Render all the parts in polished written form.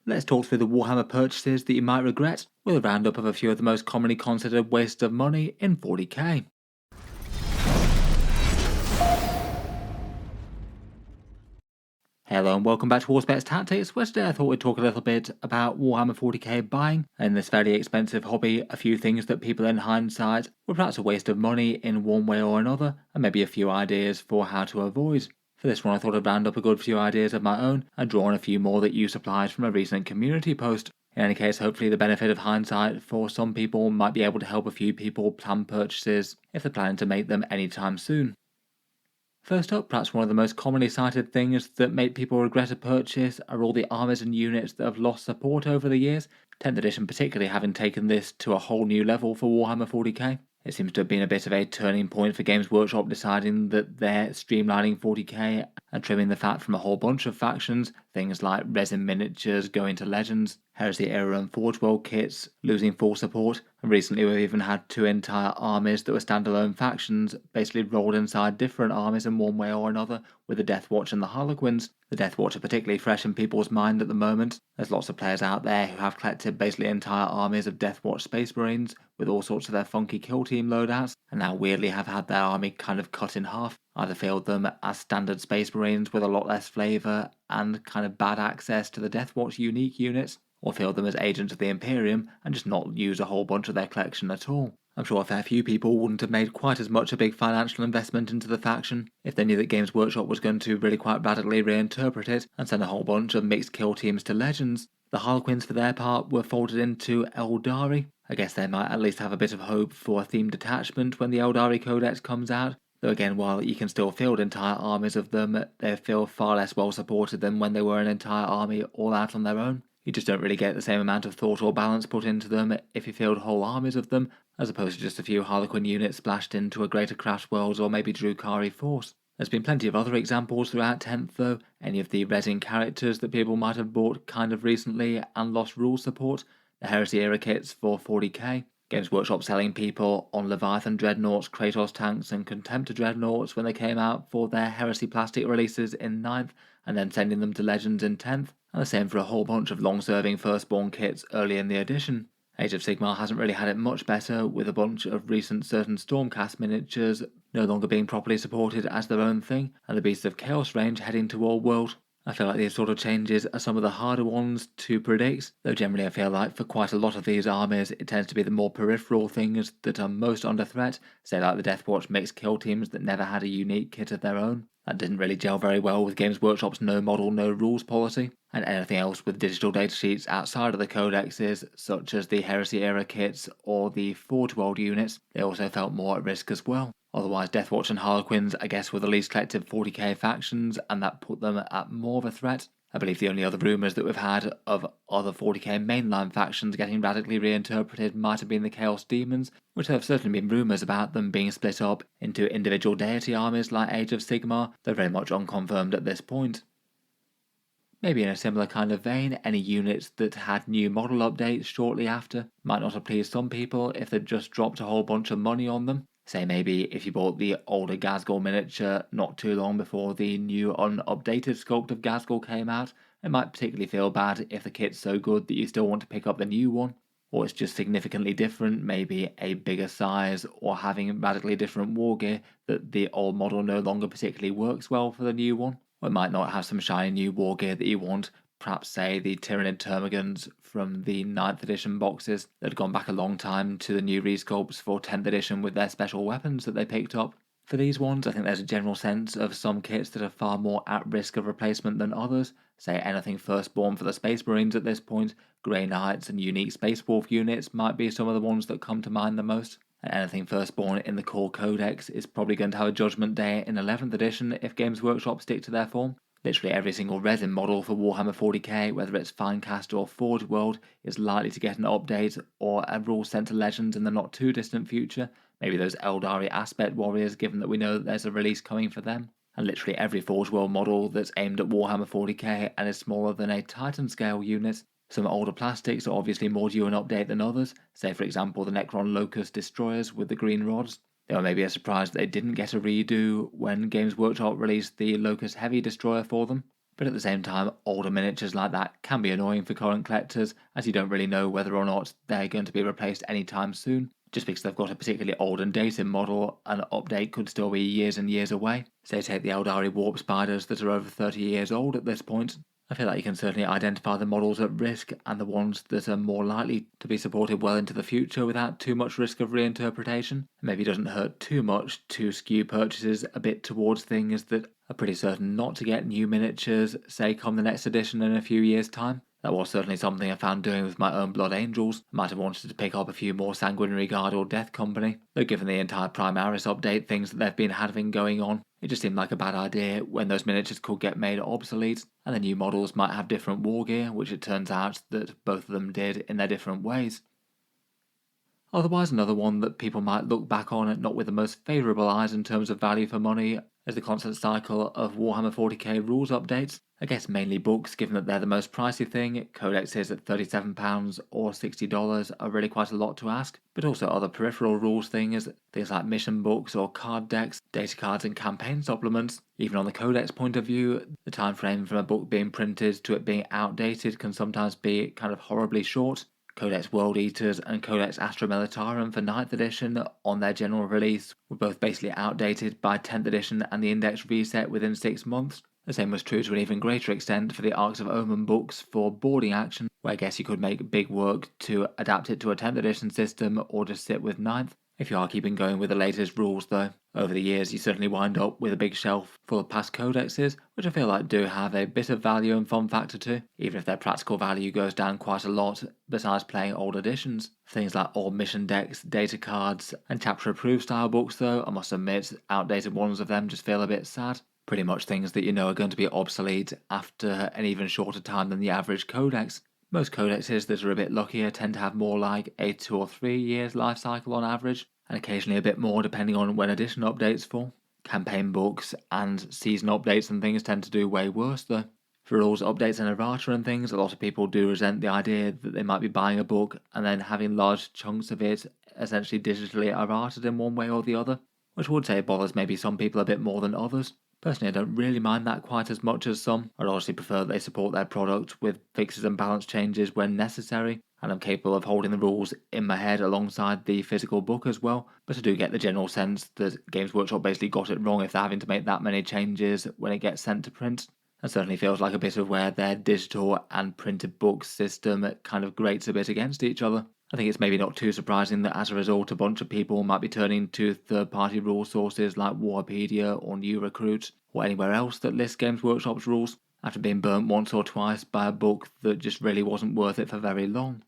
let's talk through the Warhammer purchases that you might regret, with a roundup of a few of the most commonly considered wastes of money in 40k. Hello and welcome back to Warspecs Tactics, where today I thought we'd talk a little bit about Warhammer 40k buying, and this fairly expensive hobby, a few things that people in hindsight were perhaps a waste of money in one way or another, and maybe a few ideas for how to avoid. For this one I thought I'd round up a good few ideas of my own, and draw on a few more that you supplied from a recent community post. In any case, hopefully the benefit of hindsight for some people might be able to help a few people plan purchases if they're planning to make them anytime soon. First up, perhaps one of the most commonly cited things that make people regret a purchase are all the armies and units that have lost support over the years, 10th edition particularly having taken this to a whole new level for Warhammer 40k. It seems to have been a bit of a turning point for Games Workshop deciding that they're streamlining 40k and trimming the fat from a whole bunch of factions, things like resin miniatures going to legends, Heresy era and Forge World kits losing full support, and recently we've even had two entire armies that were standalone factions basically rolled inside different armies in one way or another, with the Death Watch and the Harlequins. The Death Watch are particularly fresh in people's mind at the moment. There's lots of players out there who have collected basically entire armies of Death Watch Space Marines with all sorts of their funky kill team loadouts, and now weirdly have had their army kind of cut in half, either filled them as standard Space Marines with a lot less flavour and kind of bad access to the Death Watch unique units, or filled them as agents of the Imperium and just not use a whole bunch of their collection at all. I'm sure a fair few people wouldn't have made quite as much a big financial investment into the faction if they knew that Games Workshop was going to really quite radically reinterpret it and send a whole bunch of mixed kill teams to Legends. The Harlequins for their part were folded into Eldari. I guess they might at least have a bit of hope for a themed detachment when the Eldari Codex comes out, though again, while you can still field entire armies of them, they feel far less well supported than when they were an entire army all out on their own. You just don't really get the same amount of thought or balance put into them if you field whole armies of them, as opposed to just a few Harlequin units splashed into a Greater Crash Worlds or maybe Drukhari force. There's been plenty of other examples throughout 10th though, any of the resin characters that people might have bought kind of recently and lost rule support, the Heresy era kits for 40k, Games Workshop selling people on Leviathan Dreadnoughts, Kratos tanks and Contemptor Dreadnoughts when they came out for their Heresy plastic releases in 9th, and then sending them to Legends in 10th, and the same for a whole bunch of long-serving Firstborn kits early in the edition. Age of Sigmar hasn't really had it much better, with a bunch of recent certain Stormcast miniatures no longer being properly supported as their own thing, and the Beasts of Chaos range heading to All World. I feel like these sort of changes are some of the harder ones to predict, though generally I feel like for quite a lot of these armies it tends to be the more peripheral things that are most under threat, say like the Death Watch mixed kill teams that never had a unique kit of their own. That didn't really gel very well with Games Workshop's no model, no rules policy, and anything else with digital datasheets outside of the codexes, such as the Heresy era kits or the Forge World units, they also felt more at risk as well. Otherwise, Deathwatch and Harlequins, I guess, were the least collected 40k factions, and that put them at more of a threat. I believe the only other rumours that we've had of other 40k mainline factions getting radically reinterpreted might have been the Chaos Demons, which there have certainly been rumours about them being split up into individual deity armies like Age of Sigmar, though very much unconfirmed at this point. Maybe in a similar kind of vein, any units that had new model updates shortly after might not have pleased some people if they'd just dropped a whole bunch of money on them. Say maybe if you bought the older Ghazghkull miniature not too long before the new unupdated sculpt of Ghazghkull came out, it might particularly feel bad if the kit's so good that you still want to pick up the new one, or it's just significantly different, maybe a bigger size or having radically different war gear that the old model no longer particularly works well for the new one, or it might not have some shiny new war gear that you want. Perhaps say the Tyranid Termagants from the 9th edition boxes that had gone back a long time to the new resculpts for 10th edition with their special weapons that they picked up. For these ones, I think there's a general sense of some kits that are far more at risk of replacement than others, say anything Firstborn for the Space Marines at this point, Grey Knights and unique Space Wolf units might be some of the ones that come to mind the most, and anything Firstborn in the core codex is probably going to have a judgment day in 11th edition if Games Workshop stick to their form. Literally every single resin model for Warhammer 40k, whether it's Finecast or Forge World, is likely to get an update or a rule sent to Legends in the not too distant future. Maybe those Eldari Aspect Warriors, given that we know that there's a release coming for them. And literally every Forge World model that's aimed at Warhammer 40k and is smaller than a Titan scale unit. Some older plastics are obviously more due an update than others, say for example the Necron Locust Destroyers with the green rods. They were maybe a surprise that they didn't get a redo when Games Workshop released the Locust Heavy Destroyer for them. But at the same time, older miniatures like that can be annoying for current collectors, as you don't really know whether or not they're going to be replaced anytime soon. Just because they've got a particularly old and dated model, an update could still be years and years away. Say take the Eldari Warp Spiders that are over 30 years old at this point. I feel like you can certainly identify the models at risk and the ones that are more likely to be supported well into the future without too much risk of reinterpretation. Maybe it doesn't hurt too much to skew purchases a bit towards things that are pretty certain not to get new miniatures, say come the next edition in a few years' time. That was certainly something I found doing with my own Blood Angels. I might have wanted to pick up a few more Sanguinary Guard or Death Company, though given the entire Primaris update things that they've been having going on, it just seemed like a bad idea when those miniatures could get made obsolete, and the new models might have different war gear, which it turns out that both of them did in their different ways. Otherwise, another one that people might look back on not with the most favourable eyes in terms of value for money is the constant cycle of Warhammer 40K rules updates. I guess mainly books, given that they're the most pricey thing. Codexes at £37 or $60 are really quite a lot to ask, but also other peripheral rules things like mission books or card decks, data cards and campaign supplements. Even on the codex point of view, the time frame from a book being printed to it being outdated can sometimes be kind of horribly short. Codex World Eaters and Codex Astra Militarum for 9th edition on their general release were both basically outdated by 10th edition and the index reset within 6 months. The same was true to an even greater extent for the Arcs of Omen books for boarding action, where I guess you could make big work to adapt it to a 10th edition system or just sit with 9th. If you are keeping going with the latest rules though, over the years you certainly wind up with a big shelf full of past codexes, which I feel like do have a bit of value and fun factor too, even if their practical value goes down quite a lot besides playing old editions. Things like old mission decks, data cards, and chapter approved style books though, I must admit, outdated ones of them just feel a bit sad. Pretty much things that you know are going to be obsolete after an even shorter time than the average codex. Most codexes that are a bit luckier tend to have more like a 2 or 3 years life cycle on average, and occasionally a bit more depending on when edition updates fall. Campaign books and season updates and things tend to do way worse though. For rules updates and errata and things, a lot of people do resent the idea that they might be buying a book and then having large chunks of it essentially digitally errated in one way or the other, which would say bothers maybe some people a bit more than others. Personally, I don't really mind that quite as much as some. I'd honestly prefer that they support their product with fixes and balance changes when necessary, and I'm capable of holding the rules in my head alongside the physical book as well, but I do get the general sense that Games Workshop basically got it wrong if they're having to make that many changes when it gets sent to print. That certainly feels like a bit of where their digital and printed book system kind of grates a bit against each other. I think it's maybe not too surprising that as a result a bunch of people might be turning to third-party rule sources like Warpedia or New Recruit or anywhere else that lists Games Workshop's rules after being burnt once or twice by a book that just really wasn't worth it for very long.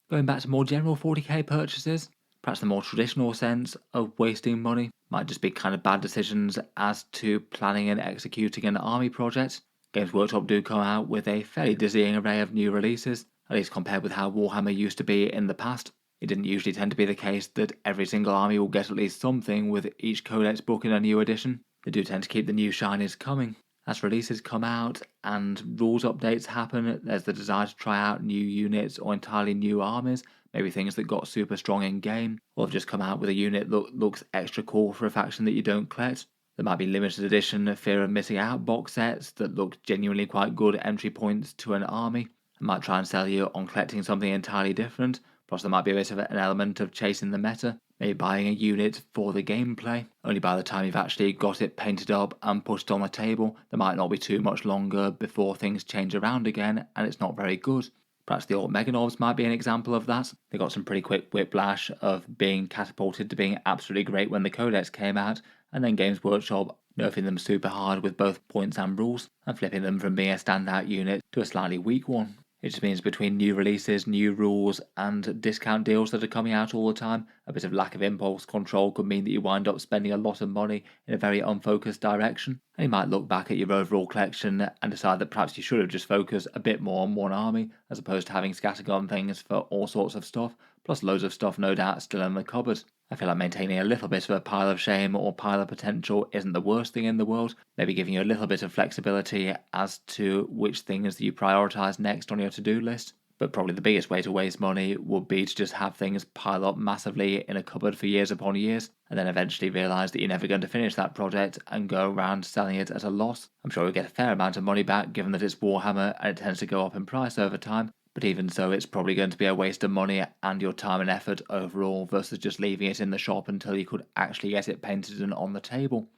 Going back to more general 40k purchases, perhaps the more traditional sense of wasting money might just be kind of bad decisions as to planning and executing an army project. Games Workshop do come out with a fairly dizzying array of new releases, at least compared with how Warhammer used to be in the past. It didn't usually tend to be the case that every single army will get at least something with each codex book in a new edition. They do tend to keep the new shinies coming. As releases come out and rules updates happen, there's the desire to try out new units or entirely new armies, maybe things that got super strong in game, or have just come out with a unit that looks extra cool for a faction that you don't collect. There might be limited edition fear of missing out box sets that look genuinely quite good entry points to an army. They might try and sell you on collecting something entirely different, plus there might be a bit of an element of chasing the meta, maybe buying a unit for the gameplay. Only by the time you've actually got it painted up and pushed on the table, there might not be too much longer before things change around again and it's not very good. Perhaps the old Meganovs might be an example of that. They got some pretty quick whiplash of being catapulted to being absolutely great when the Codex came out, and then Games Workshop nerfing them super hard with both points and rules, and flipping them from being a standout unit to a slightly weak one. It just means between new releases, new rules, and discount deals that are coming out all the time, a bit of lack of impulse control could mean that you wind up spending a lot of money in a very unfocused direction. And you might look back at your overall collection and decide that perhaps you should have just focused a bit more on one army, as opposed to having scattergun things for all sorts of stuff, plus loads of stuff no doubt still in the cupboard. I feel like maintaining a little bit of a pile of shame or pile of potential isn't the worst thing in the world, maybe giving you a little bit of flexibility as to which things you prioritise next on your to-do list. But probably the biggest way to waste money would be to just have things pile up massively in a cupboard for years upon years, and then eventually realise that you're never going to finish that project and go around selling it at a loss. I'm sure you'll get a fair amount of money back given that it's Warhammer and it tends to go up in price over time, but even so it's probably going to be a waste of money and your time and effort overall versus just leaving it in the shop until you could actually get it painted and on the table.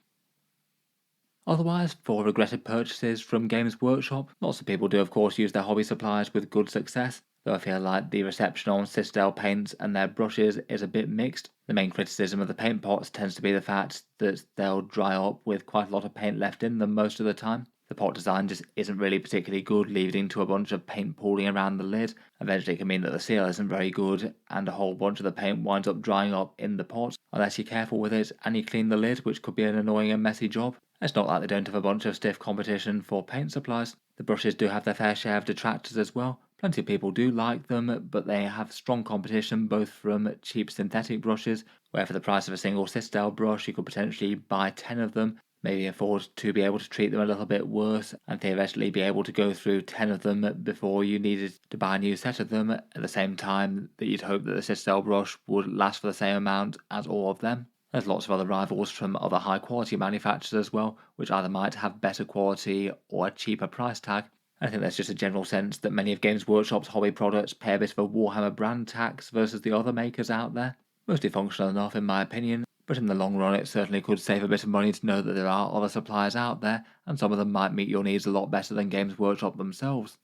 Otherwise, for regretted purchases from Games Workshop, lots of people do of course use their hobby supplies with good success, though I feel like the reception on Citadel paints and their brushes is a bit mixed. The main criticism of the paint pots tends to be the fact that they'll dry up with quite a lot of paint left in them most of the time. The pot design just isn't really particularly good, leading to a bunch of paint pooling around the lid. Eventually it can mean that the seal isn't very good and a whole bunch of the paint winds up drying up in the pot unless you're careful with it and you clean the lid, which could be an annoying and messy job. It's not like they don't have a bunch of stiff competition for paint supplies. The brushes do have their fair share of detractors as well. Plenty of people do like them, but they have strong competition both from cheap synthetic brushes, where for the price of a single Citadel brush you could potentially buy 10 of them, maybe afford to be able to treat them a little bit worse, and theoretically be able to go through 10 of them before you needed to buy a new set of them, at the same time that you'd hope that the Citadel brush would last for the same amount as all of them. There's lots of other rivals from other high quality manufacturers as well, which either might have better quality or a cheaper price tag. I think there's just a general sense that many of Games Workshop's hobby products pay a bit of a Warhammer brand tax versus the other makers out there. Mostly functional enough in my opinion, but in the long run it certainly could save a bit of money to know that there are other suppliers out there, and some of them might meet your needs a lot better than Games Workshop themselves.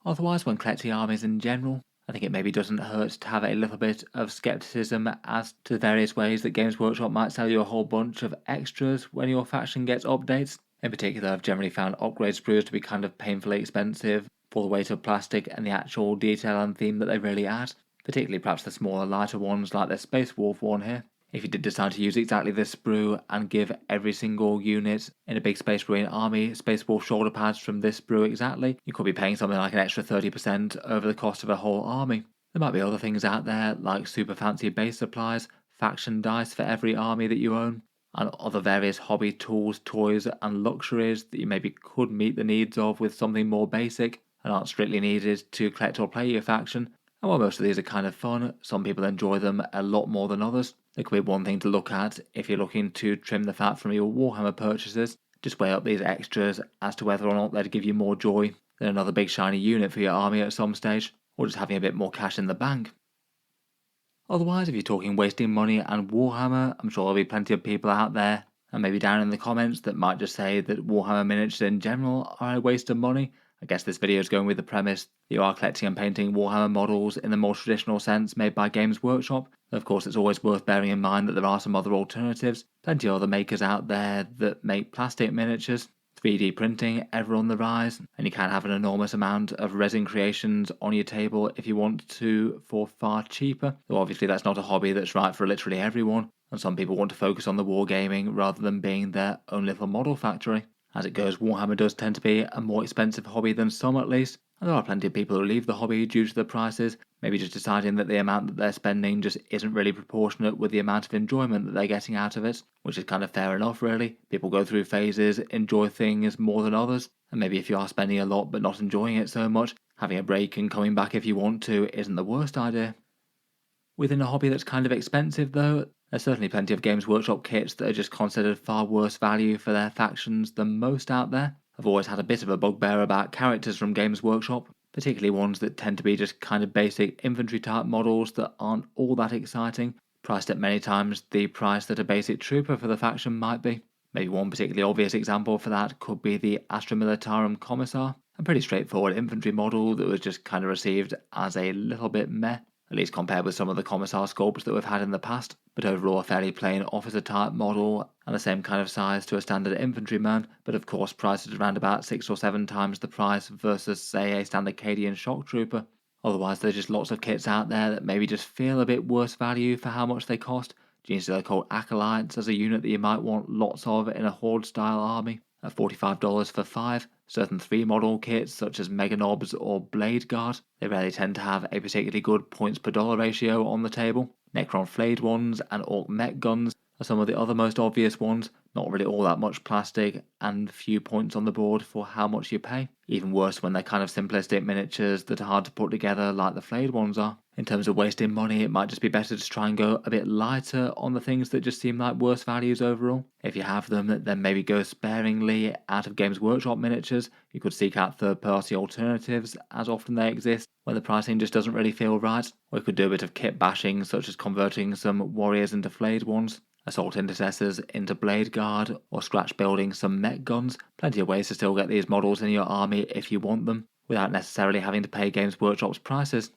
Otherwise, when collecting armies in general, I think it maybe doesn't hurt to have a little bit of skepticism as to the various ways that Games Workshop might sell you a whole bunch of extras when your faction gets updates. In particular, I've generally found upgrade sprues to be kind of painfully expensive for the weight of plastic and the actual detail and theme that they really add, particularly perhaps the smaller, lighter ones like the Space Wolf one here. If you did decide to use exactly this sprue and give every single unit in a big Space Marine army Space Wolf shoulder pads from this sprue exactly, you could be paying something like an extra 30% over the cost of a whole army. There might be other things out there like super fancy base supplies, faction dice for every army that you own, and other various hobby tools, toys and luxuries that you maybe could meet the needs of with something more basic and aren't strictly needed to collect or play your faction. And while most of these are kind of fun, some people enjoy them a lot more than others. There could be one thing to look at if you're looking to trim the fat from your Warhammer purchases. Just weigh up these extras as to whether or not they'd give you more joy than another big shiny unit for your army at some stage, or just having a bit more cash in the bank. Otherwise, if you're talking wasting money and Warhammer, I'm sure there'll be plenty of people out there, and maybe down in the comments, that might just say that Warhammer miniatures in general are a waste of money. I guess this video is going with the premise that you are collecting and painting Warhammer models in the more traditional sense made by Games Workshop. Of course, it's always worth bearing in mind that there are some other alternatives. Plenty of other makers out there that make plastic miniatures. 3D printing ever on the rise, and you can have an enormous amount of resin creations on your table if you want to for far cheaper. Though obviously that's not a hobby that's right for literally everyone, and some people want to focus on the wargaming rather than being their own little model factory. As it goes, Warhammer does tend to be a more expensive hobby than some at least, and there are plenty of people who leave the hobby due to the prices, maybe just deciding that the amount that they're spending just isn't really proportionate with the amount of enjoyment that they're getting out of it, which is kind of fair enough really. People go through phases, enjoy things more than others, and maybe if you are spending a lot but not enjoying it so much, having a break and coming back if you want to isn't the worst idea. Within a hobby that's kind of expensive though, there's certainly plenty of Games Workshop kits that are just considered far worse value for their factions than most out there. I've always had a bit of a bugbear about characters from Games Workshop, particularly ones that tend to be just kind of basic infantry type models that aren't all that exciting, priced at many times the price that a basic trooper for the faction might be. Maybe one particularly obvious example for that could be the Astra Militarum Commissar, a pretty straightforward infantry model that was just kind of received as a little bit meh, at least compared with some of the Commissar sculpts that we've had in the past, but overall a fairly plain officer type model and the same kind of size to a standard infantryman, but of course priced at around about 6 or 7 times the price versus say a standard Cadian shock trooper. Otherwise there's just lots of kits out there that maybe just feel a bit worse value for how much they cost. Genes that are called acolytes as a unit that you might want lots of in a horde style army at $45 for 5. Certain 3 model kits such as Meganobs or Blade Guard, they rarely tend to have a particularly good points per dollar ratio on the table. Necron flayed ones and Orc mech guns are some of the other most obvious ones, not really all that much plastic, and few points on the board for how much you pay. Even worse when they're kind of simplistic miniatures that are hard to put together like the flayed ones are. In terms of wasting money, it might just be better to try and go a bit lighter on the things that just seem like worse values overall. If you have them, then maybe go sparingly out of Games Workshop miniatures. You could seek out third-party alternatives, as often they exist, when the pricing just doesn't really feel right. Or you could do a bit of kit bashing, such as converting some warriors into flayed ones, assault intercessors into blade guard, or scratch building some mech guns. Plenty of ways to still get these models in your army if you want them, without necessarily having to pay Games Workshop's prices.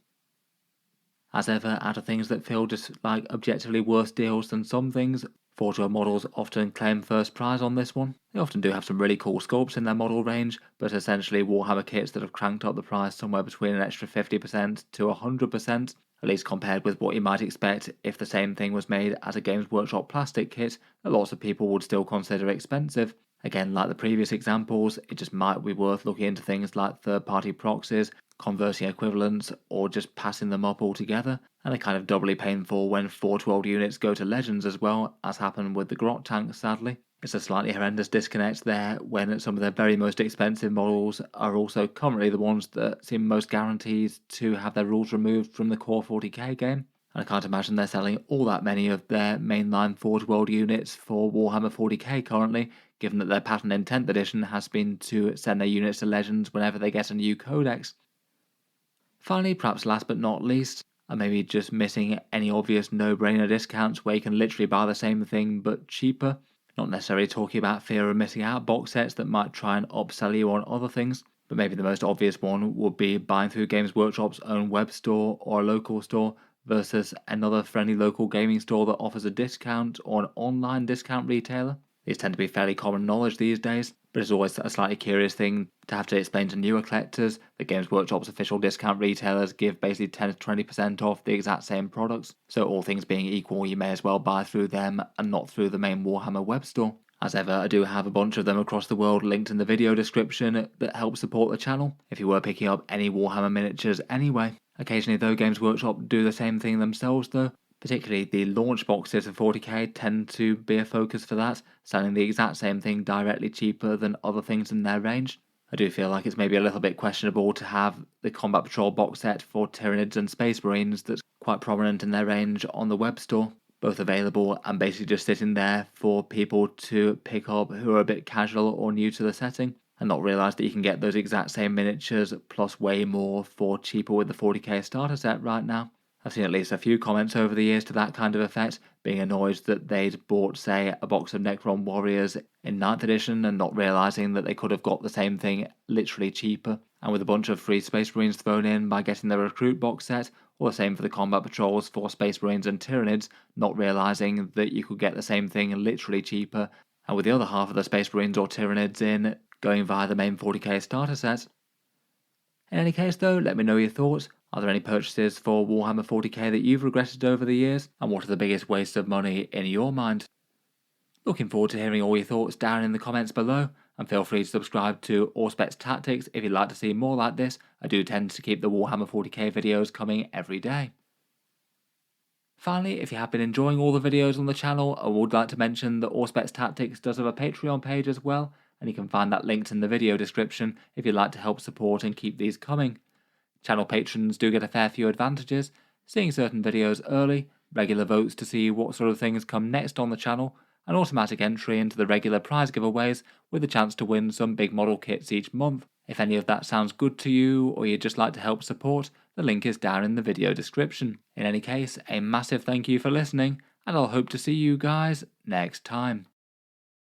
As ever, out of things that feel just like objectively worse deals than some things, Forge World models often claim first prize on this one. They often do have some really cool sculpts in their model range, but essentially Warhammer kits that have cranked up the price somewhere between an extra 50% to 100%, at least compared with what you might expect if the same thing was made as a Games Workshop plastic kit that lots of people would still consider expensive. Again, like the previous examples, it just might be worth looking into things like third-party proxies, converting equivalents, or just passing them up altogether, and they're kind of doubly painful when Forge World units go to Legends as well, as happened with the Grot tanks sadly. It's a slightly horrendous disconnect there when some of their very most expensive models are also currently the ones that seem most guaranteed to have their rules removed from the core 40k game. And I can't imagine they're selling all that many of their mainline Forge World units for Warhammer 40k currently, given that their pattern in 10th edition has been to send their units to Legends whenever they get a new codex. Finally, perhaps last but not least, I'm maybe just missing any obvious no-brainer discounts where you can literally buy the same thing but cheaper. Not necessarily talking about fear of missing out box sets that might try and upsell you on other things, but maybe the most obvious one would be buying through Games Workshop's own web store or a local store versus another friendly local gaming store that offers a discount or an online discount retailer. These tend to be fairly common knowledge these days, but it's always a slightly curious thing to have to explain to newer collectors that Games Workshop's official discount retailers give basically 10 to 20% off the exact same products, so all things being equal, you may as well buy through them and not through the main Warhammer web store. As ever, I do have a bunch of them across the world linked in the video description that help support the channel, if you were picking up any Warhammer miniatures anyway. Occasionally though, Games Workshop do the same thing themselves though. Particularly the launch boxes of 40k tend to be a focus for that, selling the exact same thing directly cheaper than other things in their range. I do feel like it's maybe a little bit questionable to have the Combat Patrol box set for Tyranids and Space Marines that's quite prominent in their range on the web store, both available and basically just sitting there for people to pick up who are a bit casual or new to the setting, and not realise that you can get those exact same miniatures plus way more for cheaper with the 40k starter set right now. I've seen at least a few comments over the years to that kind of effect, being annoyed that they'd bought, say, a box of Necron Warriors in 9th edition and not realising that they could have got the same thing literally cheaper, and with a bunch of free Space Marines thrown in by getting the Recruit box set, or the same for the Combat Patrols for Space Marines and Tyranids, not realising that you could get the same thing literally cheaper, and with the other half of the Space Marines or Tyranids in, going via the main 40k starter set. In any case though, let me know your thoughts. Are there any purchases for Warhammer 40k that you've regretted over the years, and what are the biggest wastes of money in your mind? Looking forward to hearing all your thoughts down in the comments below, and feel free to subscribe to Auspex Tactics if you'd like to see more like this. I do tend to keep the Warhammer 40k videos coming every day. Finally, if you have been enjoying all the videos on the channel, I would like to mention that Auspex Tactics does have a Patreon page as well, and you can find that linked in the video description if you'd like to help support and keep these coming. Channel patrons do get a fair few advantages, seeing certain videos early, regular votes to see what sort of things come next on the channel, and automatic entry into the regular prize giveaways with a chance to win some big model kits each month. If any of that sounds good to you, or you'd just like to help support, the link is down in the video description. In any case, a massive thank you for listening, and I'll hope to see you guys next time.